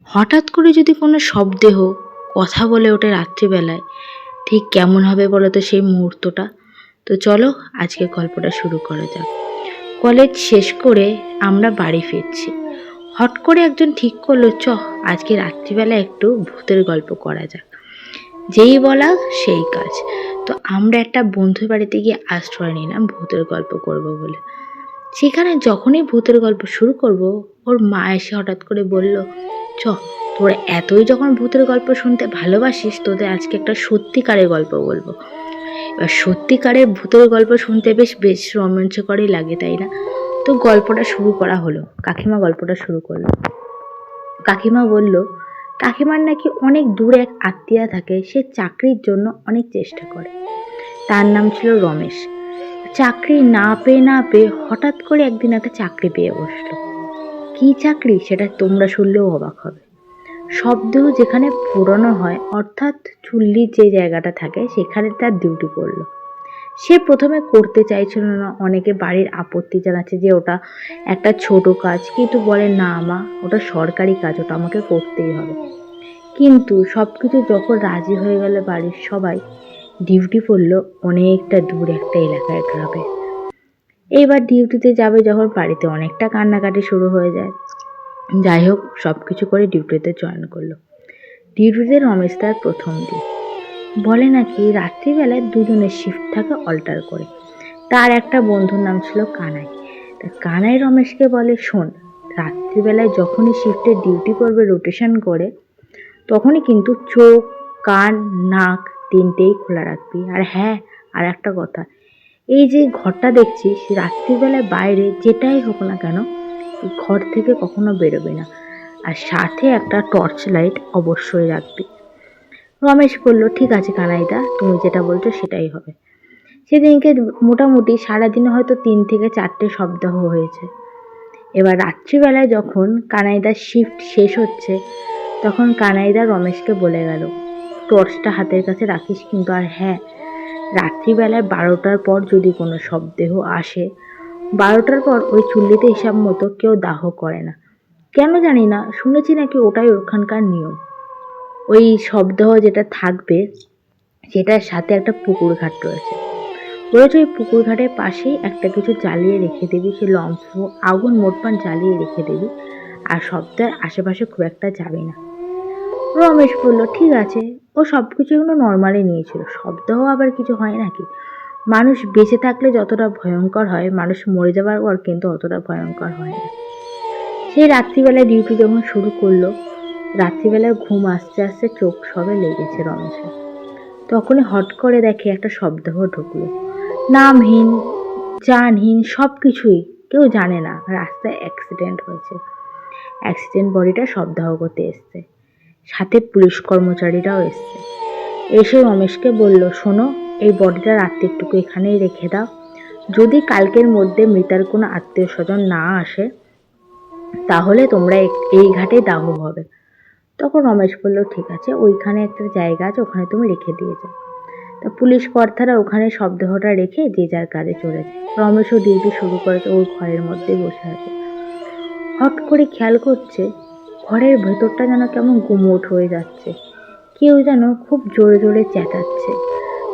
হঠাৎ করে যদি কোনো শবদেহ কথা বলে ওঠে রাত্রিবেলায়, ঠিক কেমন হবে বলো তো সেই মুহূর্তটা? তো চলো আজকে গল্পটা শুরু করা যাক। কলেজ শেষ করে আমরা বাড়ি ফিরছি। হট করে একজন ঠিক করলো, আজকে রাত্রিবেলা একটু ভূতের গল্প করা যাক। যেই বলা সেই কাজ। তো আমরা একটা বন্ধুর বাড়িতে গিয়ে আশ্রয় নিলাম ভূতের গল্প করব বলে। সেখানে যখনই ভূতের গল্প শুরু করব, ওর মা এসে হঠাৎ করে বলল, তোরা এতই যখন ভূতের গল্প শুনতে ভালোবাসিস, তোদের আজকে একটা সত্যিকারের গল্প বলবো। এবার সত্যিকারের ভূতের গল্প শুনতে বেশ বেশ রোমাঞ্চকরই লাগে, তাই না? তো গল্পটা শুরু করা হলো। কাকিমা গল্পটা শুরু করলো। কাকিমা বলল, কাকিমার নাকি অনেক দূরে এক আত্মীয়া থাকে, সে চাকরির জন্য অনেক চেষ্টা করে। তার নাম ছিল রমেশ। চাকরি না পেয়ে হঠাৎ করে একদিন একটা চাকরি পেয়ে বসলো। কি চাকরি সেটা তোমরা শুনলেও অবাক হবে। শবদেহ যেখানে পোড়ানো হয়, অর্থাৎ চুল্লির যে জায়গাটা থাকে, সেখানে তার ডিউটি পড়লো। সে প্রথমে করতে চাইছিল না, অনেকে বাড়ির আপত্তি জানাচ্ছে যে ওটা একটা ছোট কাজ, কিন্তু বলে না মা, ওটা সরকারি কাজ, ওটা আমাকে করতেই হবে। কিন্তু সবকিছু যখন রাজি হয়ে গেল বাড়ির সবাই, ডিউটি পড়লো অনেকটা দূর একটা এলাকায়, গ্রামে। এইবার ডিউটিতে যাবে যখন, বাড়িতে অনেকটা কান্নাকাটি শুরু হয়ে যায়। যাই হোক, সব কিছু করে ডিউটিতে জয়েন করলো। ডিউটিতে রমেশ তার প্রথম দিন। বলে নাকি রাত্রিবেলায় দুজনের শিফট থাকে অল্টার করে। তার একটা বন্ধুর নাম ছিল কানাই। তা কানাই রমেশকে বলে, শোন, রাত্রিবেলায় যখনই শিফটের ডিউটি করবে রোটেশন করে, তখনই কিন্তু চোখ, কান, নাক তিনটেই খোলা রাখবি। আর হ্যাঁ, আর একটা কথা, এই যে ঘরটা দেখছিস, রাত্রিবেলায় বাইরে যেটাই হোক না কেন, এই ঘর থেকে কখনো বেরোবে না। আর সাথে একটা টর্চ লাইট অবশ্যই রাখবি। রমেশ বলল, ঠিক আছে কানাইদা, তুমি যেটা বলছো সেটাই হবে। সেদিনকে মোটামুটি সারাদিনে হয়তো 3 থেকে 4টে শবদাহ হয়েছে। এবার রাত্রিবেলায় যখন কানাইদার শিফট শেষ হচ্ছে, তখন কানাইদা রমেশকে বলে গেল, টর্চটা হাতের কাছে রাখিস কিন্তু। আর হ্যাঁ, রাত্রিবেলায় 12টার পর যদি কোনো শবদেহ আসে, 12টার পর ওই চুল্লিতে হিসাব মতো কেউ দাহ করে না। কেন জানি না, শুনেছি নাকি ওটাই ওখানকার নিয়ম। ওই শবদেহ যেটা থাকবে, সেটার সাথে একটা পুকুর ঘাট রয়েছে। বলেছে ওই পুকুর ঘাটের পাশেই একটা কিছু জ্বালিয়ে রেখে দিবি, সে লম্ফ আগুন মোটপান জ্বালিয়ে রেখে দিবি, আর শব্দের আশেপাশে খুব একটা যাবে না। রমেশ বলল, ঠিক আছে। ও সব কিছু এগুলো নর্মালি নিয়েছিল, শব্দও আবার কিছু হয় নাকি। মানুষ বেঁচে থাকলে যতটা ভয়ঙ্কর হয়, মানুষ মরে যাবার পর কিন্তু অতটা ভয়ঙ্কর হয় না। সেই রাত্রিবেলায় ডিউটি যখন শুরু করলো, রাত্রিবেলায় ঘুম আসতে আসতে চোখ সবে লেগেছে রমেশের। তখনই হট করে দেখে একটা শবদেহ ঢুকলো। নামহীন, জানহীন, সব কিছুই কেউ জানে না। রাস্তায় অ্যাক্সিডেন্ট হয়েছে, অ্যাক্সিডেন্ট বডিটা শবদাহ করতে এসছে। সাথে পুলিশ কর্মচারীরাও এসছে। এসে রমেশকে বলল, শোনো, এই বডিটা রাত্রিটুকু এখানেই রেখে দাও। যদি কালকের মধ্যে মৃতার কোনো আত্মীয় স্বজন না আসে, তাহলে তোমরা এই ঘাটে দাহ হবে। তখন রমেশ বলল, ঠিক আছে, ওইখানে একটা জায়গা আছে, ওখানে তুমি রেখে দিয়ে যাও। তা পুলিশ কর্তারা ওখানে শবদেহটা রেখে যে যার কাজে চলে যায়। রমেশও ডিউটি শুরু করেছে, ওর ঘরের মধ্যে বসে আছে। হট করে খেয়াল করছে, ঘরের ভেতরটা যেন কেমন গুমোট হয়ে যাচ্ছে। কেউ যেন খুব জোরে জোরে চেঁচাচ্ছে।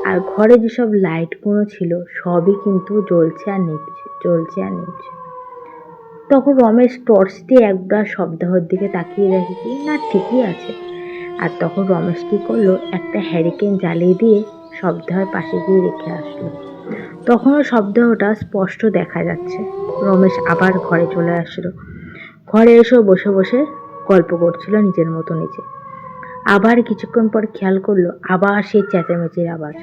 আর ঘরে যেসব লাইটগুলো ছিল, সবই কিন্তু জ্বলছে আর নিভছে। তখন রমেশ টর্চ দিয়ে একবার শবদেহর দিকে তাকিয়ে দেখে কি না, ঠিকই আছে। আর তখন রমেশ কি করলো, একটা হ্যারিকেন জ্বালিয়ে দিয়ে শবদেহের পাশে গিয়ে রেখে আসলো। তখনও শবদেহটা স্পষ্ট দেখা যাচ্ছে। রমেশ আবার ঘরে চলে আসলো। ঘরে এসেও বসে বসে গল্প করছিল নিজের মতো নিজে। আবার কিছুক্ষণ পর খেয়াল করলো, আবার সেই চেঁচামেচির আওয়াজ।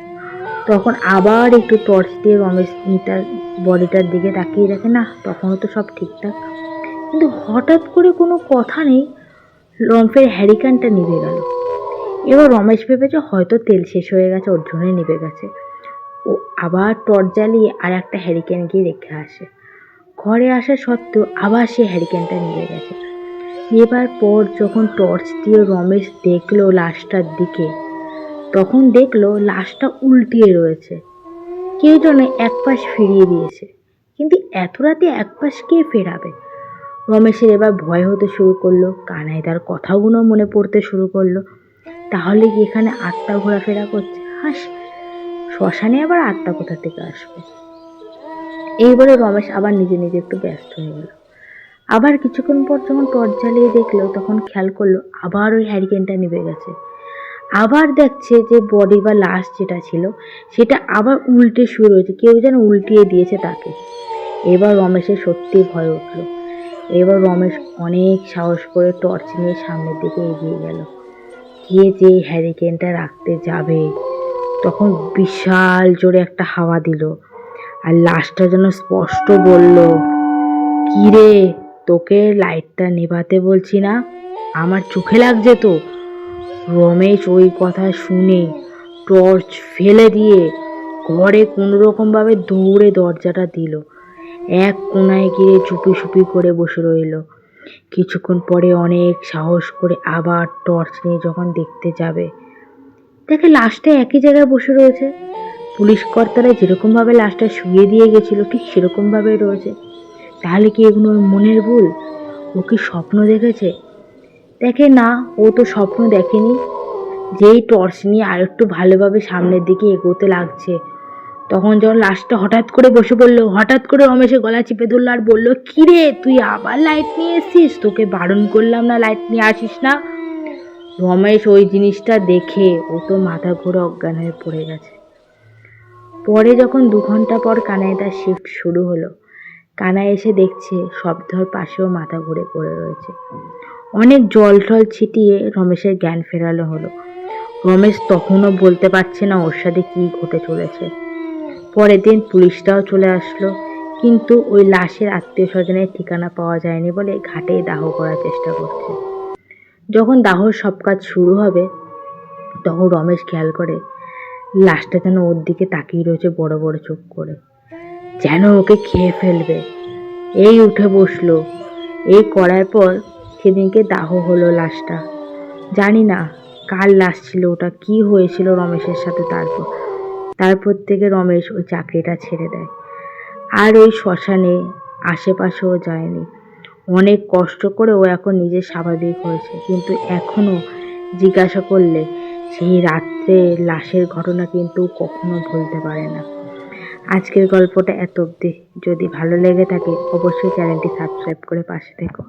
তখন আবার একটু টর্চ দিয়ে রমেশ মিতার বডিটার দিকে তাকিয়ে দেখে, না, তখনও তো সব ঠিকঠাক। কিন্তু হঠাৎ করে কোনো কথা নেই, লম্ফের হ্যারিকেনটা নিভে গেল। এবার রমেশ ভেবেছে হয়তো তেল শেষ হয়ে গেছে, ওর জন্যই নিভে গেছে। ও আবার টর্চ জ্বালিয়ে আর একটা হ্যারিকেন গিয়ে রেখে আসে। ঘরে আসা সত্ত্বেও আবার সেই হ্যারিকেনটা নিভে গেছে। এবার পর যখন টর্চ দিয়ে রমেশ দেখলো লাশটার দিকে, তখন দেখলো লাশটা উল্টিয়ে রয়েছে। কেউ যেন এক পাশ ফিরিয়ে দিয়েছে। কিন্তু এত রাতে এক পাশ কে ফেরাবে? রমেশের এবার ভয় হতে শুরু করলো, কানাইদার কথাগুলো মনে পড়তে শুরু করলো। তাহলে কি এখানে আত্মা ঘোরাফেরা করছে? হাস, শ্মশানে আবার আত্মা কোথা থেকে আসবে? এইবারে রমেশ আবার নিজে নিজে একটু ব্যস্ত হয়ে গেল। আবার কিছুক্ষণ পর যখন টর্চ জ্বালিয়ে দেখলো, তখন খেয়াল করলো আবার ওই হ্যারিকেনটা নিভে গেছে। আবার দেখছে যে বডি বা লাশ যেটা ছিল সেটা আবার উল্টে শুয়ে রয়েছে, কেউ যেন উল্টিয়ে দিয়েছে তাকে। এবার রমেশের সত্যি ভয় উঠলো। এবার রমেশ অনেক সাহস করে টর্চ নিয়ে সামনের দিকে এগিয়ে গেল। গিয়ে যে হ্যারিকেনটা রাখতে যাবে, তখন বিশাল জোরে একটা হাওয়া দিল, আর লাশটা যেন স্পষ্ট বলল, কি রে, তোকে লাইটটা নেভাতে বলছি না? আমার চোখে লাগছে তো। রমেশ ওই কথা শুনে টর্চ ফেলে দিয়ে ঘরে কোনোরকমভাবে দৌড়ে দরজাটা দিল। এক কোনায় গিয়ে চুপি চুপি করে বসে রইল। কিছুক্ষণ পরে অনেক সাহস করে আবার টর্চ নিয়ে যখন দেখতে যাবে, দেখে লাশটা একই জায়গায় বসে রয়েছে। পুলিশ কর্তারা যেরকমভাবে লাশটা শুয়ে দিয়ে গেছিল ঠিক সেরকমভাবে রয়েছে। তাহলে কি এগুলো ওর মনের ভুল? ও কি স্বপ্ন দেখেছে? দেখে না, ও তো স্বপ্ন দেখেনি। যেই টর্চ নিয়ে আর একটু ভালোভাবে সামনের দিকে এগোতে লাগছে, তখন যখন লাশটা হঠাৎ করে বসে পড়লো, হঠাৎ করে রমেশের গলা চিপে ধরলো আর বললো, কি রে, তুই আবার লাইট নিয়ে এসছিস? তোকে বারণ করলাম না লাইট নিয়ে আসিস না? রমেশ ওই জিনিসটা দেখে ও তো মাথা ঘুরে অজ্ঞান হয়ে পড়ে গেছে। পরে যখন 2 ঘন্টা পর কানাইদার শিফট শুরু হলো, কানাই এসে দেখছে শব্দর পাশেও মাথা ঘুরে পড়ে রয়েছে। অনেক জল টল ছিটিয়ে রমেশের জ্ঞান ফেরানো হলো। রমেশ তখনও বলতে পারছে না ওর সাথে কি ঘটে চলেছে। পরের দিন পুলিশটাও চলে আসলো, কিন্তু ওই লাশের আত্মীয় স্বজনের ঠিকানা পাওয়া যায়নি বলে ঘাটে দাহ করার চেষ্টা করছে। যখন দাহর সব কাজ শুরু হবে, তখন রমেশ খেয়াল করে লাশটা যেন ওর দিকে তাকিয়ে রয়েছে বড় বড় চোখ করে, যেন ওকে খেয়ে ফেলবে। এই উঠে বসলো। এই করার পর সেদিনকে দাহ হলো লাশটা। জানি না কার লাশ ছিল ওটা, কি হয়েছিল রমেশের সাথে। তারপর থেকে রমেশ ওই চাকরিটা ছেড়ে দেয়, আর ওই শ্মশানে আশেপাশেও যায়নি। অনেক কষ্ট করে ও এখন নিজে স্বাভাবিক হয়েছে, কিন্তু এখনো জিজ্ঞাসা করলে সেই রাত্রে লাশের ঘটনা কিন্তু কখনো ভুলতে পারে না। আজকের গল্পটা এত অবধি। যদি ভালো লেগে থাকে অবশ্যই চ্যানেলটি সাবস্ক্রাইব করে পাশে থেকো।